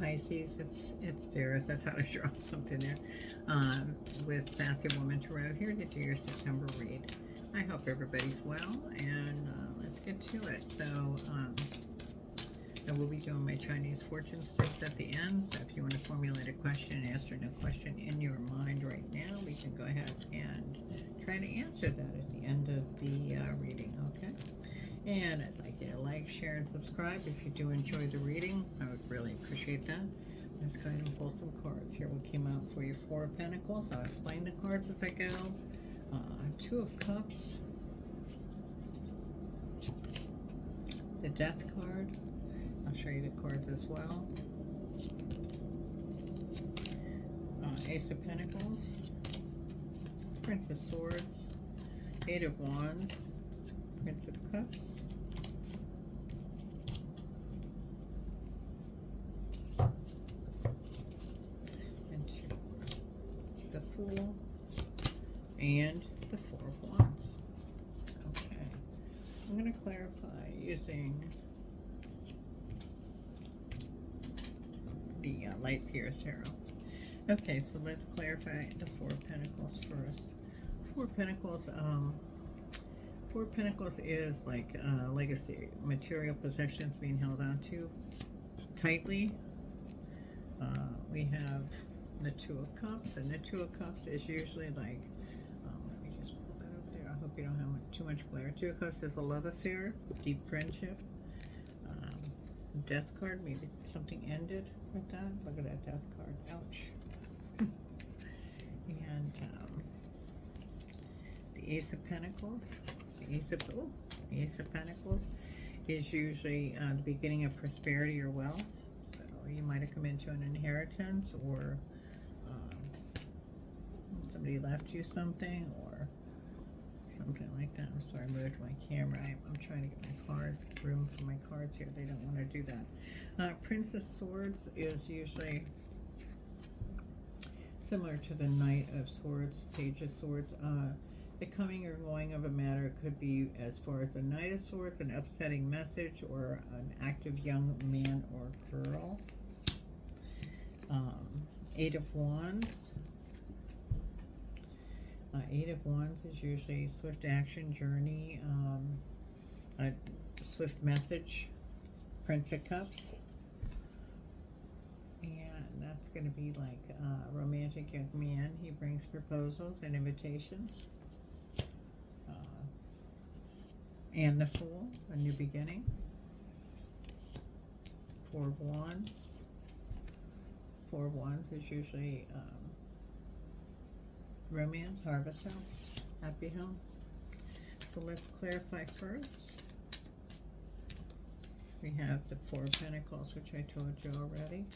Pisces. It's there. That's how to draw something there. With Sassy Woman Tarot here to do your September read. I hope everybody's well, and let's get to it. So, I will be doing my Chinese fortune sticks at the end. So if you want to formulate a question, yes or no question in your mind right now, we can go ahead and try to answer that at the end of the reading, okay? And I'd like you to like, share, and subscribe if you do enjoy the reading. I would really appreciate that. Let's go ahead and pull some cards here. What came out for you? Four of Pentacles. I'll explain the cards as I go. Two of Cups. The Death card. I'll show you the cards as well. Ace of Pentacles. Prince of Swords. Eight of Wands. Prince of Cups. And the Fool. And the Four of Wands. Okay. I'm going to clarify using the Light Seer's Tarot. Okay, so let's clarify the Four of Pentacles first. Four of Pentacles, Four of Pentacles is like legacy, material possessions being held on to tightly. We have the Two of Cups, and the Two of Cups is usually like, let me just pull that up there. I hope you don't have too much glare. Two of Cups is a love affair, deep friendship. Death card, maybe something ended with that. Look at that Death card. Ouch. And the Ace of Pentacles. The Ace of Pentacles is usually the beginning of prosperity or wealth. So you might have come into an inheritance, or somebody left you something, or something like that. I'm sorry, I moved my camera. I'm trying to get my cards, room for my cards here. They don't want to do that. Prince of Swords is usually similar to the Knight of Swords, Page of Swords. The coming or going of a matter could be, as far as the Knight of Swords, an upsetting message, or an active young man or girl. Eight of Wands. Eight of Wands is usually swift action, journey, a swift message. Prince of Cups. And that's going to be like a romantic young man. He brings proposals and invitations. And the Fool, a new beginning. Four of Wands. Four of Wands is usually romance, harvest home, happy home. So let's clarify first. We have the Four of Pentacles, which I told you already.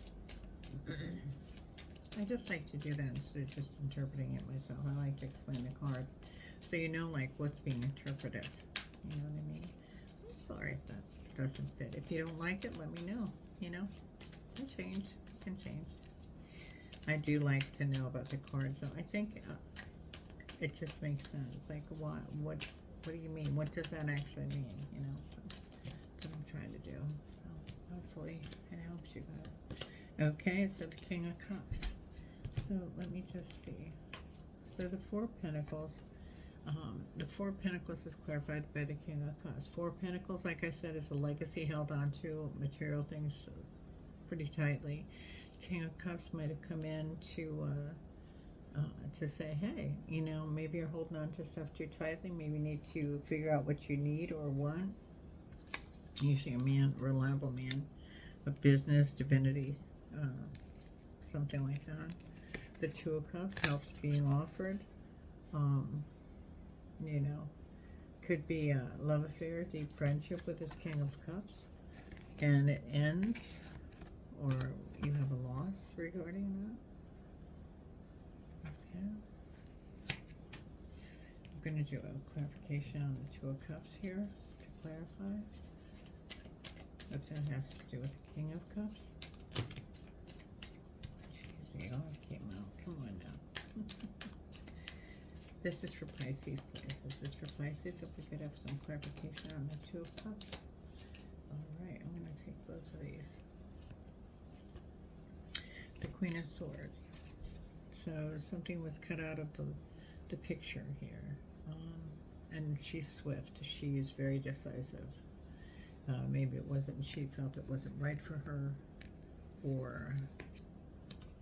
I just like to do that instead of just interpreting it myself. I like to explain the cards so you know like what's being interpreted. You know what I mean? I'm sorry if that doesn't fit. If you don't like it, let me know. You know, can change. Can change. I do like to know about the cards, so I think it just makes sense. Like, what do you mean? What does that actually mean? You know, so that's what I'm trying to do. So hopefully it helps you guys. Okay, so the King of Cups. So let me just see. So the Four of Pentacles. The Four of Pentacles is clarified by the King of Cups. Four of Pentacles, like I said, is a legacy held on to material things pretty tightly. King of Cups might have come in to say, hey, you know, maybe you're holding on to stuff too tightly. Maybe you need to figure out what you need or want. Usually a man, reliable man, a business, divinity, something like that. The Two of Cups helps being offered. You know, could be a love affair, deep friendship with this King of Cups, and it ends, or you have a loss regarding that. Okay. I'm going to do a clarification on the Two of Cups here to clarify. What that has to do with the King of Cups. Jeez, they all came out. Come on now. This is for Pisces, please. This is for Pisces. If we could have some clarification on the Two of Cups. All right, I'm going to take both of these. Queen of Swords. So something was cut out of the picture here. And she's swift. She is very decisive. Maybe it wasn't, she felt it wasn't right for her,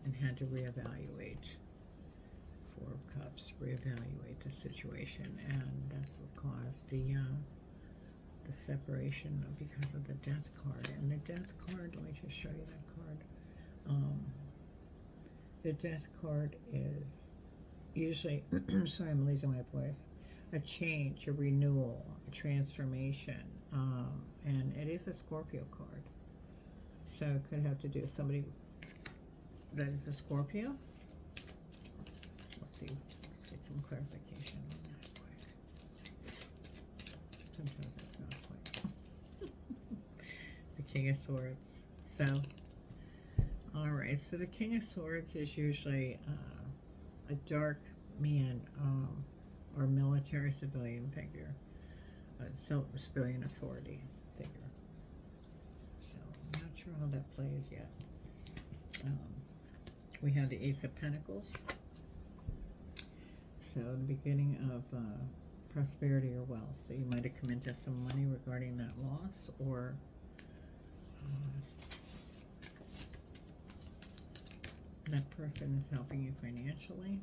and had to reevaluate. Four of Cups, reevaluate the situation, and that's what caused the separation because of the Death card. And the Death card, let me just show you that card. The Death card is usually, sorry, I'm losing my voice, a change, a renewal, a transformation, and it is a Scorpio card. So it could have to do with somebody that is a Scorpio. Let's see, let's get some clarification on that quick. Sometimes it's not quite. The King of Swords. So, alright, so the King of Swords is usually a dark man, or military civilian figure, civilian authority figure. So I'm not sure how that plays yet. We have the Ace of Pentacles. So the beginning of prosperity or wealth. So you might have come into some money regarding that loss, or that person is helping you financially.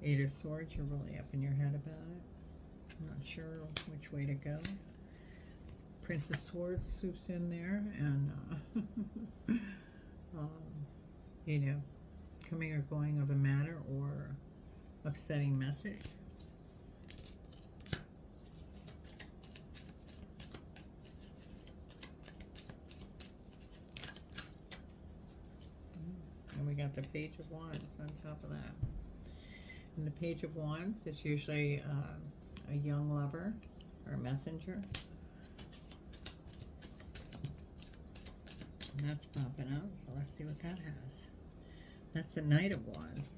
Eight of Swords, you're really up in your head about it. I'm not sure which way to go. Prince of Swords swoops in there, and you know, coming or going of a matter or upsetting message. And we got the Page of Wands on top of that. And the Page of Wands is usually a young lover or messenger. And that's popping out, so let's see what that has. That's a Knight of Wands,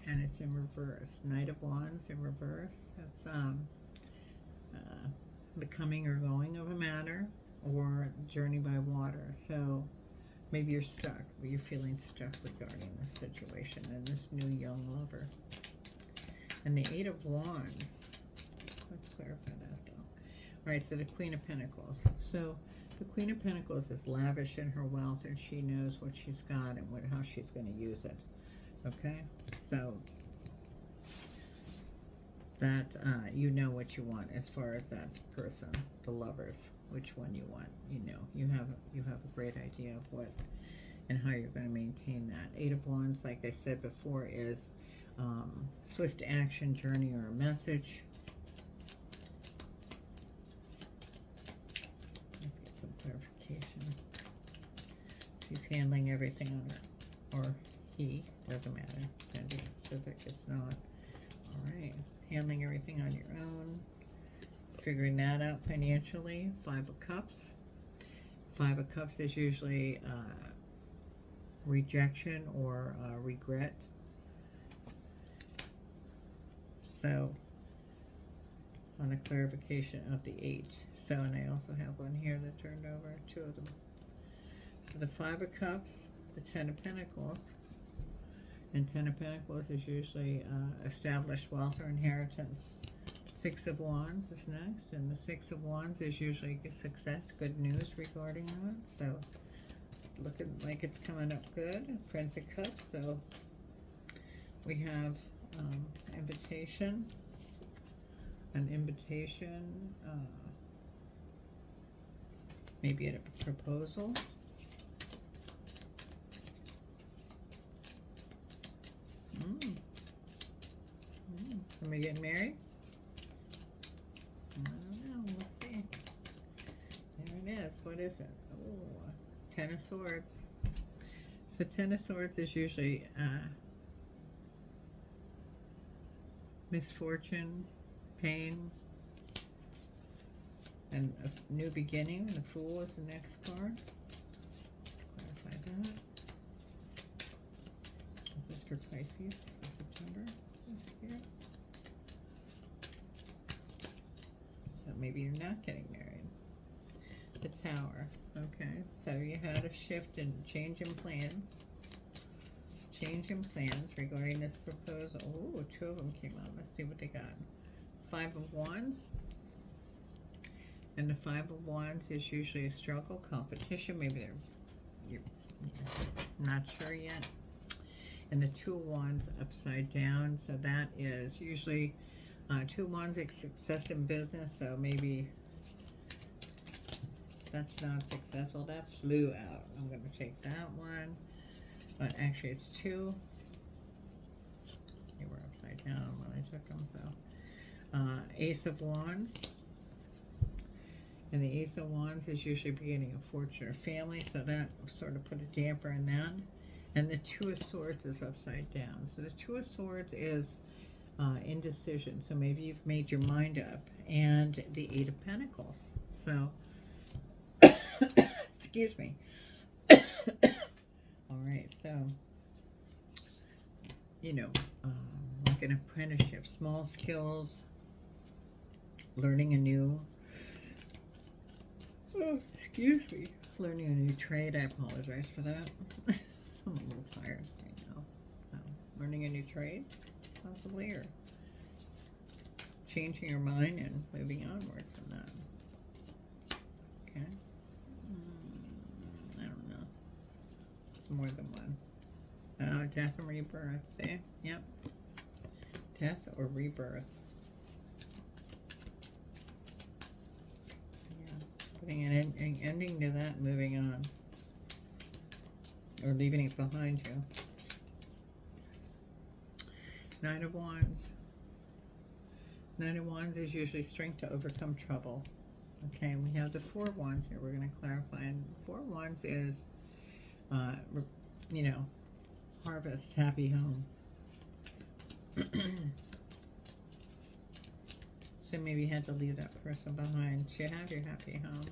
and it's in reverse. Knight of Wands in reverse. That's the coming or going of a matter, or journey by water. So maybe you're stuck, or you're feeling stuck regarding this situation and this new young lover. And the Eight of Wands, let's clarify that though. All right, so the Queen of Pentacles. So the Queen of Pentacles is lavish in her wealth, and she knows what she's got and how she's going to use it. Okay, so that you know what you want as far as that person, the lovers, which one you want. You know, you have a great idea of what and how you're going to maintain that. Eight of Wands, like I said before, is swift action, journey, or a message. Let's get some clarification. She's handling everything on her, or he, doesn't matter. Can be specific, it's not. All right, handling everything on your own, figuring that out financially. Five of Cups. Five of Cups is usually rejection or regret. So, on a clarification of the Eight. So, and I also have one here that turned over, two of them. So the Five of Cups, the Ten of Pentacles, and Ten of Pentacles is usually established wealth or inheritance. Six of Wands is next, and the Six of Wands is usually success, good news regarding that. So, looking like it's coming up good. Prince of Cups, so we have invitation, an invitation, maybe a proposal. Somebody getting married? I don't know, we'll see. There it is. What is it? Oh, Ten of Swords. So Ten of Swords is usually misfortune, pain, and a new beginning. The Fool is the next card. Clarify that. This is for Pisces for September this year. So maybe you're not getting married. The Tower. Okay, so you had a shift and change in plans. Change in plans regarding this proposal. Oh, two of them came out. Let's see what they got. Five of Wands. And the Five of Wands is usually a struggle, competition. Maybe you're not sure yet. And the Two of Wands upside down. So that is usually Two of Wands is success in business. So maybe that's not successful. That flew out. I'm going to take that one. But actually it's two. They were upside down when I took them. So Ace of Wands. And the Ace of Wands is usually beginning of fortune or family, so that sort of put a damper in that. And the Two of Swords is upside down. So the Two of Swords is indecision. So maybe you've made your mind up. And the Eight of Pentacles. So, excuse me. All right, so, you know, like an apprenticeship, small skills, learning a new... Oh, excuse me. Learning a new trade. I apologize for that. I'm a little tired right now. Learning a new trade, possibly, or changing your mind and moving onward from that. Okay. I don't know. It's more than one. Death and rebirth. See? Yep. Death or rebirth. Putting an ending to that, moving on. Or leaving it behind you. Knight of Wands. Knight of Wands is usually strength to overcome trouble. Okay, we have the Four of Wands here. We're going to clarify. And Four of Wands is, you know, harvest, happy home. So maybe you had to leave that person behind. You have your happy home.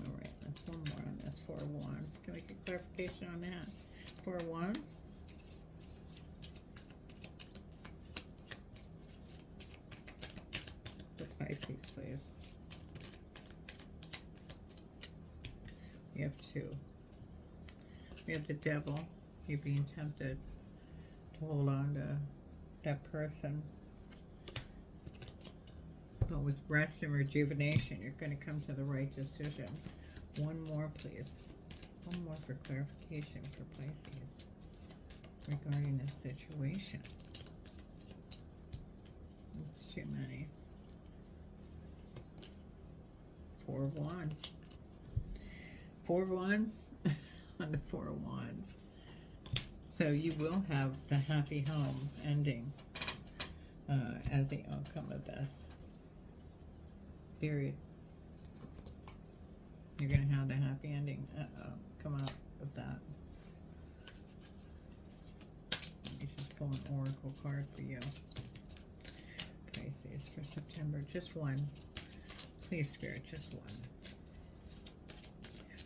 All right, that's one more on this Four of Wands. Can we get clarification on that? Four of Wands. The Pisces, please. We have two. We have the Devil. You're being tempted to hold on to that person. But with rest and rejuvenation, you're going to come to the right decision. One more, please. One more for clarification for Pisces regarding this situation. It's too many. Four of Wands. Four of Wands on the Four of Wands. So you will have the happy home ending as the outcome of this. Period. You're going to have the happy ending come out of that. Let me just pull an oracle card for you. Pisces for September. Just one. Please, Spirit, just one.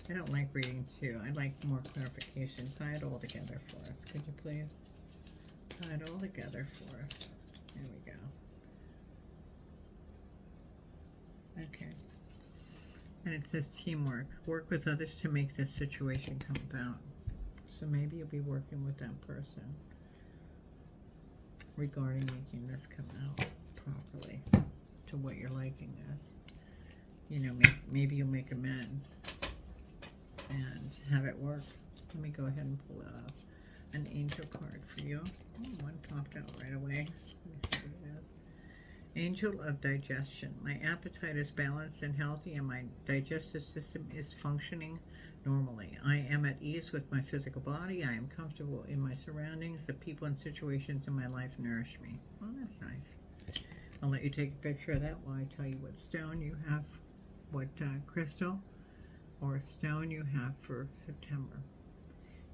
I don't like reading two. I'd like more clarification. Tie it all together for us. Could you please? Tie it all together for us. There we go. Okay. And it says teamwork. Work with others to make this situation come about. So maybe you'll be working with that person regarding making this come out properly to what you're liking this. You know, maybe you'll make amends and have it work. Let me go ahead and pull an angel card for you. Oh, one popped out right away. Let me see what it is. Angel of digestion. My appetite is balanced and healthy, and my digestive system is functioning normally. I am at ease with my physical body. I am comfortable in my surroundings. The people and situations in my life nourish me. Well, that's nice. I'll let you take a picture of that while I tell you what stone you have, what crystal or stone you have for September,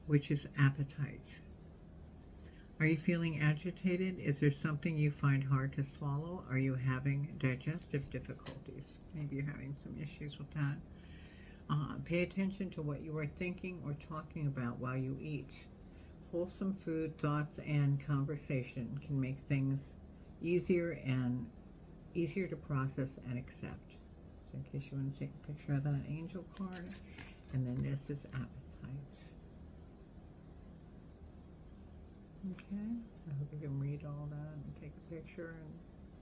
which is appetite. Are you feeling agitated? Is there something you find hard to swallow? Are you having digestive difficulties? Maybe you're having some issues with that. Pay attention to what you are thinking or talking about while you eat. Wholesome food, thoughts, and conversation can make things easier to process and accept. So in case you want to take a picture of that angel card. And then this is appetite. Okay, I hope you can read all that and take a picture and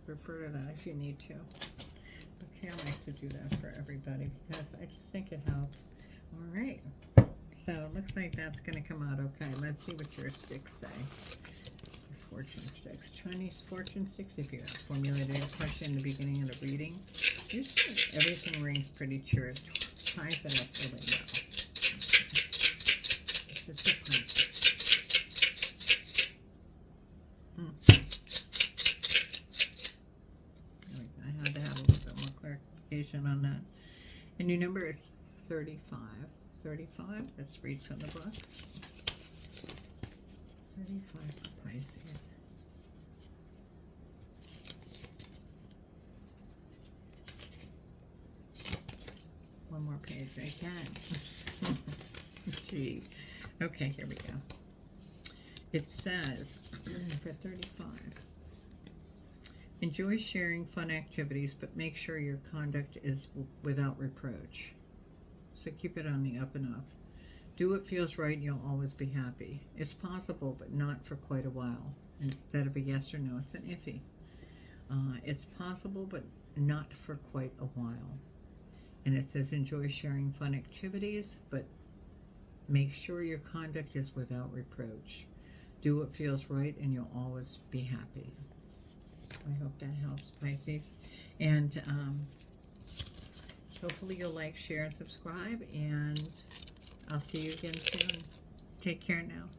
refer to that if you need to. Okay, I like to do that for everybody because I just think it helps. All right, so it looks like that's going to come out okay. Let's see what your sticks say. Fortune sticks, Chinese fortune sticks. If you have formulated a question in the beginning of the reading, usually everything rings pretty true. It ties it up really well. This is the punch. I had to have a little bit more clarification on that. And your number is 35. 35. Let's read from the book. 35 for Pisces. One more page I can. Gee. Okay, here we go. It says, for 35, enjoy sharing fun activities, but make sure your conduct is without reproach. So keep it on the up and up. Do what feels right and you'll always be happy. It's possible, but not for quite a while. Instead of a yes or no, it's an iffy. It's possible, but not for quite a while. And it says enjoy sharing fun activities, but make sure your conduct is without reproach. Do what feels right and you'll always be happy. I hope that helps, Pisces. And hopefully you'll like, share, and subscribe. And I'll see you again soon. Take care now.